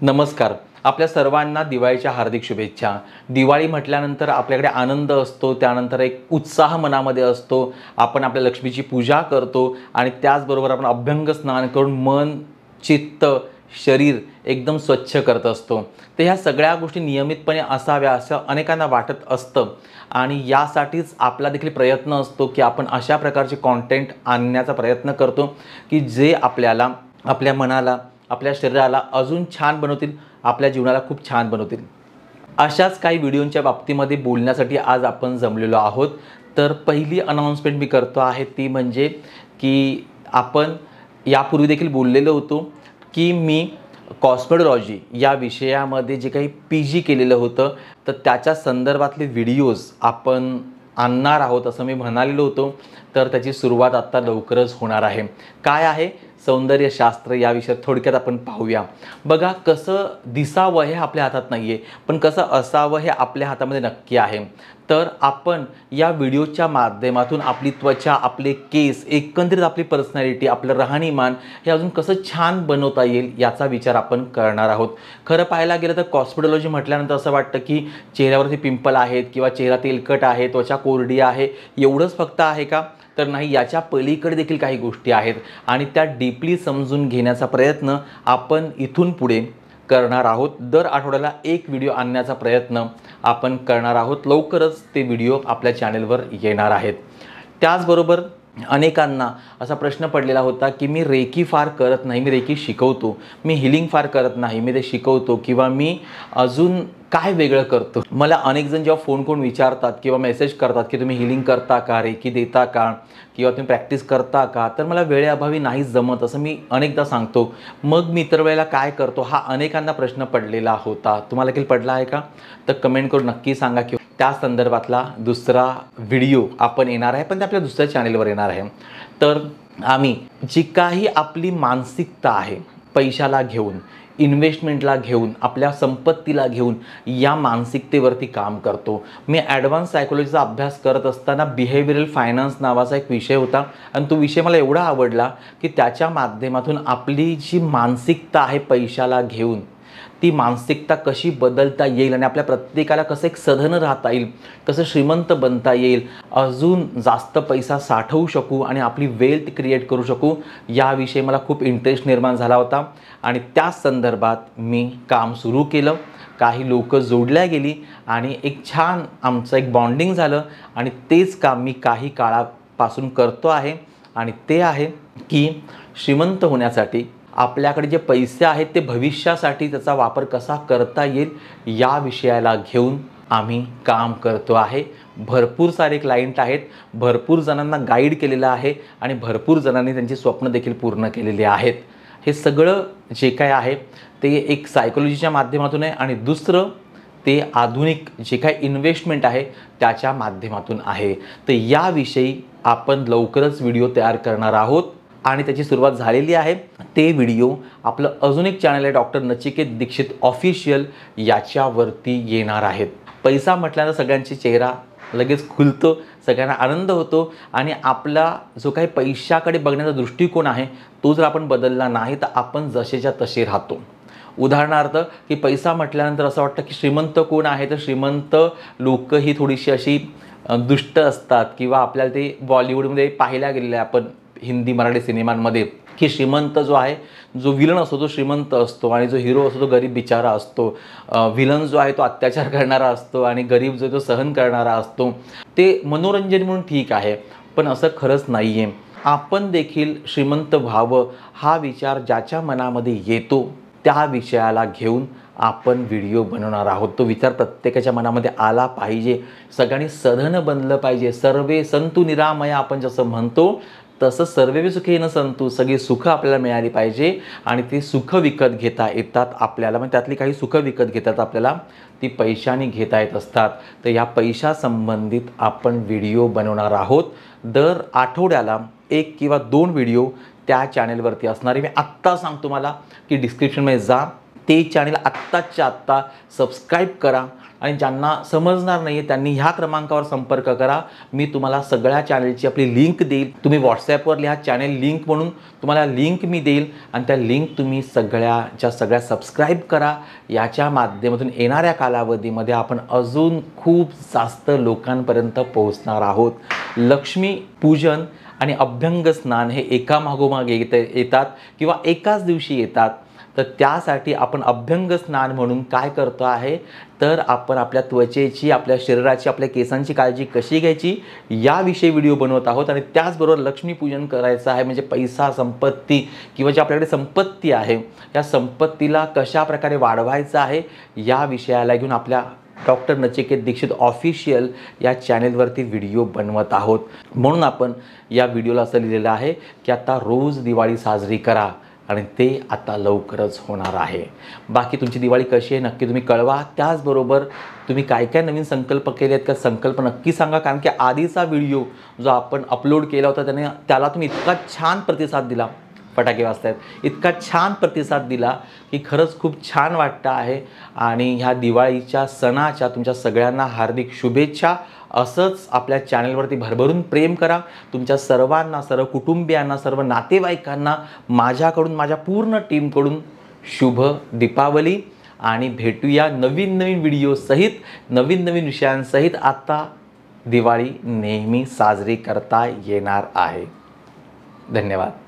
नमस्कार. आपल्या सर्वांना दिवाळीच्या हार्दिक शुभेच्छा. दिवाळी म्हटल्यानंतर आपल्याकडे आनंद असतो, त्यानंतर एक उत्साह मनामध्ये असतो. आपण आपल्या लक्ष्मीची पूजा करतो आणि त्याचबरोबर आपण अभ्यंग स्नान करून मन, चित्त, शरीर एकदम स्वच्छ करत असतो. तर ह्या सगळ्या गोष्टी नियमितपणे असाव्या असं अनेकांना वाटत असतं आणि यासाठीच आपला देखील प्रयत्न असतो की आपण अशा प्रकारचे कंटेंट आणण्याचा प्रयत्न करतो की जे आपल्याला, आपल्या मनाला, आपल्या शरीराला अजून छान बनवतील, आपल्या जीवनाला खूप छान बनवतील. अशाच काही व्हिडिओंच्या बाबतीमध्ये बोलण्यासाठी आज आपण जमलेलो आहोत. तर पहिली अनाउन्समेंट मी करतो आहे ती म्हणजे की आपण यापूर्वी देखील बोललेलो होतो की मी कॉस्मेटॉलॉजी या विषयामध्ये जे काही PG केलेलं होतं तर त्याच्या संदर्भातले व्हिडिओज आपण आणणार आहोत असं मी म्हणालेलो होतो. तर त्याची सुरुवात आत्ता लवकरच होणार आहे. काय आहे सौंदर्यशास्त्र या विषयात थोडक्यात आपण पाहूया. बघा, कसं दिसावं हे आपल्या हातात नाही आहे, पण कसं असावं हे आपल्या हातामध्ये नक्की आहे. तर आपण या व्हिडिओच्या माध्यमातून आपली त्वचा, आपले केस, एकंदरीत आपली पर्सनॅलिटी, आपलं राहणीमान हे अजून कसं छान बनवता येईल याचा विचार आपण करणार आहोत. खरं पाहायला गेलं तर कॉस्मेटॉलॉजी म्हटल्यानंतर असं वाटतं की चेहऱ्यावरती पिंपल आहेत किंवा चेहरा तेलकट आहे, त्वचा कोरडी आहे, एवढंच फक्त आहे का? तर नाही, याच्या पलीकडे देखील काही गोष्टी आहेत आणि त्या डीपली समजून घेण्याचा प्रयत्न आपण इथून पुढे करणार आहोत. दर आठवड्याला एक व्हिडिओ आणण्याचा प्रयत्न आपण करणार आहोत. लवकरच ते व्हिडिओ आपल्या चॅनलवर येणार आहेत. त्याचबरोबर अनेकांना असा प्रश्न पडलेला होता की मी रेकी फार करत नाही, मी रेकी शिकवतो, मी हिलिंग फार करत नाही, मी ते शिकवतो किंवा मी अजून काय वेगळं करतो. मला अनेक जण जेव्हा फोन करून विचारतात किंवा मेसेज करतात की तुम्ही हिलिंग करता का, रेकी देता का किंवा तुम्ही प्रॅक्टिस करता का, तर मला वेळेअभावी नाही जमत असं मी अनेकदा सांगतो. मग मी इतर वेळेला काय करतो हा अनेकांना प्रश्न पडलेला होता. तुम्हाला देखील पडला आहे का? तर कमेंट करून नक्की सांगा की त्या संदर्भातला दुसरा व्हिडिओ आपण येणार आहे, पण ते आपल्या दुसऱ्या चॅनेलवर येणार आहे. तर आम्ही जी काही आपली मानसिकता आहे, पैशाला घेऊन, इन्व्हेस्टमेंटला घेऊन, आपल्या संपत्तीला घेऊन, या मानसिकतेवरती काम करतो. मी ॲडव्हान्स सायकोलॉजीचा अभ्यास करत असताना बिहेवियरल फायनान्स नावाचा एक विषय होता आणि तो विषय मला एवढा आवडला की त्याच्या माध्यमातून आपली जी मानसिकता आहे पैशाला घेऊन, ती मानसिकता कशी बदलता येईल आणि आपल्या प्रत्येकाला कसं एक सधन राहता येईल, कसं श्रीमंत बनता येईल, अजून जास्त पैसा साठवू शकू आणि आपली वेल्थ क्रिएट करू शकू, याविषयी मला खूप इंटरेस्ट निर्माण झाला होता आणि त्या संदर्भात मी काम सुरू केलं. काही लोक जोडल्या गेली आणि एक छान आमचं एक बॉन्डिंग झालं आणि तेच काम मी काही काळापासून करतो आहे आणि ते आहे की श्रीमंत होण्यासाठी आपल्याकडे जे पैसे आहेत ते भविष्यासाठी त्याचा वापर कसा करता येईल या विषयाला घेऊन आम्ही काम करतो आहे. भरपूर सारे क्लायंट आहेत, भरपूर जणांना गाईड केलेलं आहे आणि भरपूर जणांनी त्यांची स्वप्न देखील पूर्ण केलेली आहेत. हे सगळं जे काय आहे ते एक सायकोलॉजीच्या माध्यमातून आहे आणि दुसरं ते आधुनिक जे काही इन्व्हेस्टमेंट आहे त्याच्या माध्यमातून आहे. तर याविषयी आपण लवकरच व्हिडिओ तयार करणार आहोत आणि त्याची सुरुवात झालेली आहे. ते व्हिडिओ आपलं अजून एक चॅनल आहे डॉक्टर नचिकेत दीक्षित ऑफिशियल, याच्यावरती येणार आहेत. पैसा म्हटल्यानं सगळ्यांचे चेहरा लगेच खुलतो, सगळ्यांना आनंद होतो आणि आपला जो काही पैशाकडे बघण्याचा दृष्टिकोन आहे तो जर आपण बदलला नाही तर आपण जसेच्या तसे राहतो. उदाहरणार्थ की पैसा म्हटल्यानंतर असं वाटतं की श्रीमंत कोण आहे, तर श्रीमंत लोक ही थोडीशी अशी दुष्ट असतात किंवा आपल्याला ते बॉलिवूडमध्ये पाहायला गेलेलं आहे आपण हिंदी मराठी सिनेमांमध्ये की श्रीमंत जो आहे, जो विलन असतो तो श्रीमंत असतो आणि जो हिरो असतो तो गरीब बिचारा असतो. विलन जो आहे तो अत्याचार करणारा असतो आणि गरीब जो तो सहन करणारा असतो. ते मनोरंजन म्हणून ठीक आहे, पण असं खरंच नाही आहे. आपण देखील श्रीमंत व्हावं हा विचार ज्याच्या मनामध्ये येतो त्या विषयाला घेऊन आपण व्हिडिओ बनवणार आहोत. तो विचार प्रत्येकाच्या मनामध्ये आला पाहिजे. सगळ्यांनी सधन बनलं पाहिजे. सर्वे संतु निरामया आपण जसं म्हणतो तसं सर्वे सुखेन संतु, सगळी सुख आपल्याला मिळाली पाहिजे आणि ती सुख विकत घेता येतात आपल्याला. म्हणजे त्यातली काही सुख विकत घेतात आपल्याला, ती पैशाने घेता येत असतात. तर या पैशासंबंधित आपण व्हिडिओ बनवणार आहोत. दर आठवड्याला 1 किंवा 2 व्हिडिओ त्या चॅनलवरती असणार आहे. मी आत्ता सांगतो मला की डिस्क्रिप्शनमध्ये जा, ते चॅनल आत्ताच्या आत्ता सबस्क्राईब करा आणि ज्यांना समजणार नाही आहे त्यांनी ह्या क्रमांकावर संपर्क करा. मी तुम्हाला सगळ्या चॅनलची आपली लिंक देईल. तुम्ही व्हॉट्सॲपवर लिहा चॅनल लिंक म्हणून, तुम्हाला लिंक मी देईल आणि त्या लिंक तुम्ही सगळ्या सबस्क्राईब करा. याच्या माध्यमातून येणाऱ्या कालावधीमध्ये आपण अजून खूप जास्त लोकांपर्यंत पोहोचणार आहोत. लक्ष्मी पूजन आणि अभ्यंग स्नान हे एकामागोमाग येतात किंवा एकाच दिवशी येतात. तर त्यासाठी आपण अभ्यंग स्नान म्हणून काय करतो आहे तर आपण आपल्या त्वचेची, आपल्या शरीराची, आपल्या केसांची काळजी कशी घ्यायची याविषयी व्हिडिओ बनवत आहोत. आणि त्याचबरोबर लक्ष्मीपूजन करायचं आहे, म्हणजे पैसा, संपत्ती किंवा जी आपल्याकडे संपत्ती आहे या संपत्तीला कशा प्रकारे वाढवायचं आहे या विषयाला घेऊन आपल्या डॉक्टर नचिकेत दीक्षित ऑफिशियल या चॅनेलवरती व्हिडिओ बनवत आहोत. म्हणून आपण या व्हिडिओला असं लिहिलेलं आहे की आता रोज दिवाळी साजरी करा आणि ते आता लवकरच होणार आहे. बाकी तुमची दिवाळी कशी आहे नक्की तुम्ही कळवा. त्याचबरोबर तुम्ही काय काय नवीन संकल्प केले आहेत का संकल्प नक्की सांगा, कारण की आधीचा व्हिडिओ जो आपण अपलोड केला होता त्याला तुम्ही इतका छान प्रतिसाद दिला, फटाके वाजतायत, इतका छान प्रतिसाद दिला की खरंच खूप छान वाटतं आहे. आणि ह्या दिवाळीच्या सणाच्या तुमच्या सगळ्यांना हार्दिक शुभेच्छा. असंच आपल्या चॅनलवरती भरभरून प्रेम करा. तुमच्या सर्वांना, सर्व कुटुंबियांना, सर्व नातेवाईकांना माझ्याकडून, माझ्या पूर्ण टीमकडून शुभ दीपावली. आणि भेटूया नवीन नवीन व्हिडिओसहित, नवीन नवीन विषयांसहित. आता दिवाळी नेहमी साजरी करता येणार आहे. धन्यवाद.